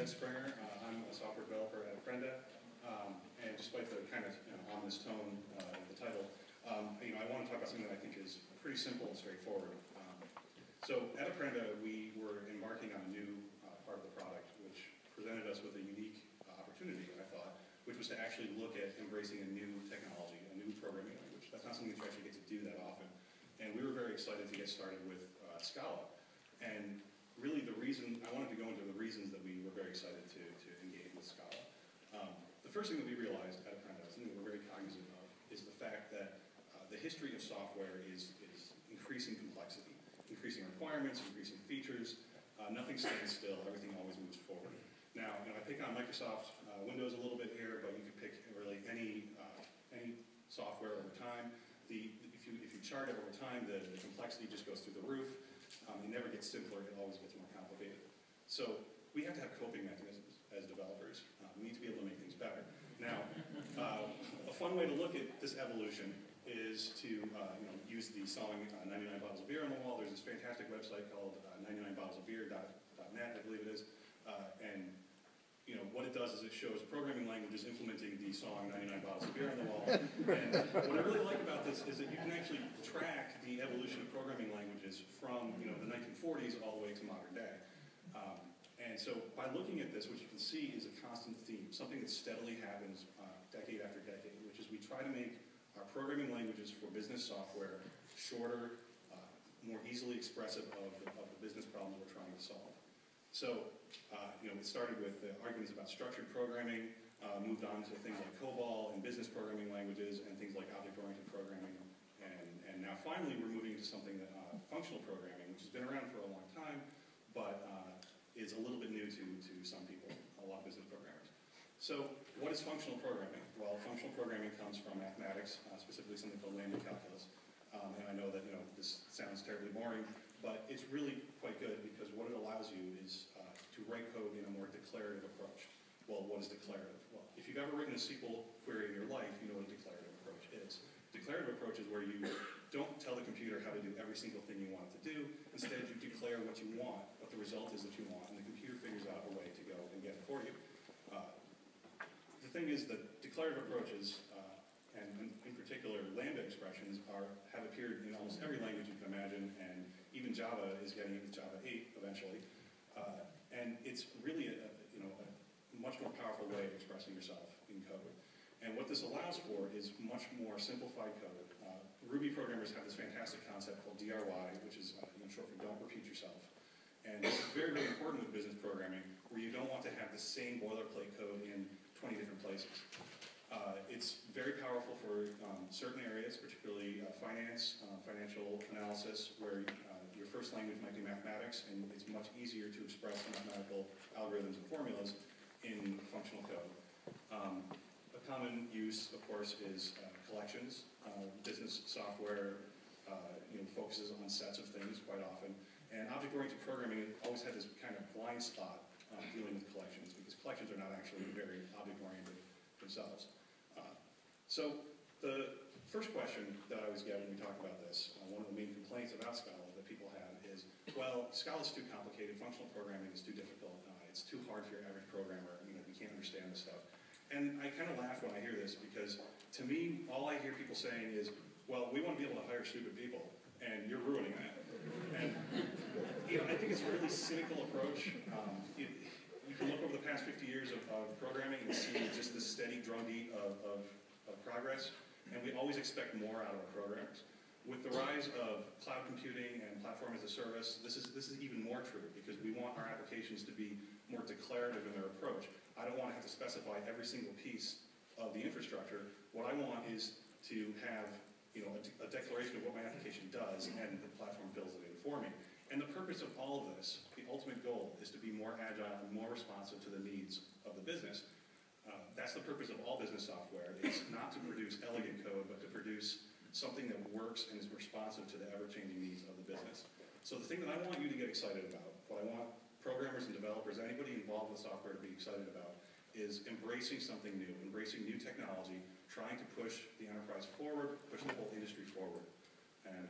Sprenger. I'm a software developer at Apprenda, and despite the kind of ominous tone of the title, I want to talk about something that I think is pretty simple and straightforward. So at Apprenda, we were embarking on a new part of the product, which presented us with a unique opportunity, I thought, which was to actually look at embracing a new technology, a new programming language. That's not something that you actually get to do that often. And we were very excited to get started with Scala. And really the reason, I wanted to go into the reasons that we were very excited to engage with Scala. The first thing that we realized at Apprenda, something that we're very cognizant of, is the fact that the history of software is increasing complexity, increasing requirements, increasing features. Nothing stands still, everything always moves forward. Now, I pick on Microsoft Windows a little bit here, but you could pick really any software over time. If you chart it over time, the complexity just goes through the roof. It never gets simpler, it always gets more complicated. So we have to have coping mechanisms as developers. We need to be able to make things better. Now, a fun way to look at this evolution is to use the song 99 Bottles of Beer on the Wall. There's this fantastic website called 99bottlesofbeer.net, I believe it is. And what it does is it shows programming languages implementing the song 99 Bottles of Beer on the Wall. And what I really like about this is that you can actually track the evolution of programming languages from the 1940s all the way to modern day. And so by looking at this, what you can see is a constant theme, something that steadily happens decade after decade, which is we try to make our programming languages for business software shorter, more easily expressive of the business problems we're trying to solve. So, it started with arguments about structured programming, moved on to things like COBOL and business programming languages, and things like object-oriented programming. And now finally we're moving to something that functional programming, which has been around for a long time, but is a little bit new to some people, a lot of business programmers. So what is functional programming? Well, functional programming comes from mathematics, specifically something called lambda calculus. And I know that this sounds terribly boring, but it's really quite good because what it allows you is to write code in a more declarative approach. Well, what is declarative? Well, if you've ever written a SQL query in your life, you know what a declarative approach is. Declarative approach is where you don't tell the computer how to do every single thing you want it to do. Instead, you declare what you want, what the result is that you want, and the computer figures out a way to go and get it for you. The thing is that declarative approaches, and in particular lambda expressions, have appeared in almost every language you can imagine, and even Java is getting into Java 8 eventually. And it's really a much more powerful way of expressing yourself in code. And what this allows for is much more simplified code. Ruby programmers have this fantastic concept called DRY, which is short for don't repeat yourself. And this is very, very important with business programming, where you don't want to have the same boilerplate code in 20 different places. It's very powerful for certain areas, particularly finance, financial analysis, where your first language might be mathematics, and it's much easier to express mathematical algorithms and formulas in functional code. A common use, of course, is collections. Business software focuses on sets of things quite often, and object-oriented programming always had this kind of blind spot dealing with collections, because collections are not actually very object-oriented themselves. So the first question that I always get when we talk about this, one of the main complaints about Scala that people have is, well, Scala's too complicated, functional programming is too difficult, it's too hard for your average programmer, you can't understand this stuff. And I kind of laugh when I hear this, because to me, all I hear people saying is, well, we want to be able to hire stupid people, and you're ruining that. And I think it's a really cynical approach. You can look over the past 50 years of programming and see just this steady drumbeat of progress, and we always expect more out of our programmers. With the rise of cloud computing and platform as a service, this is even more true, because we want our applications to be more declarative in their approach. I don't want to have to specify every single piece of the infrastructure. What I want is to have a declaration of what my application does, and the platform fills it in for me. And the purpose of all of this, the ultimate goal, is to be more agile and more responsive to the needs of the business. That's the purpose of all business software. It's not to produce elegant code, but to produce something that works and is responsive to the ever-changing needs of the business. So the thing that I want you to get excited about, what I want programmers and developers, anybody involved with software to be excited about, is embracing something new, embracing new technology, trying to push the enterprise forward, push the whole industry forward. And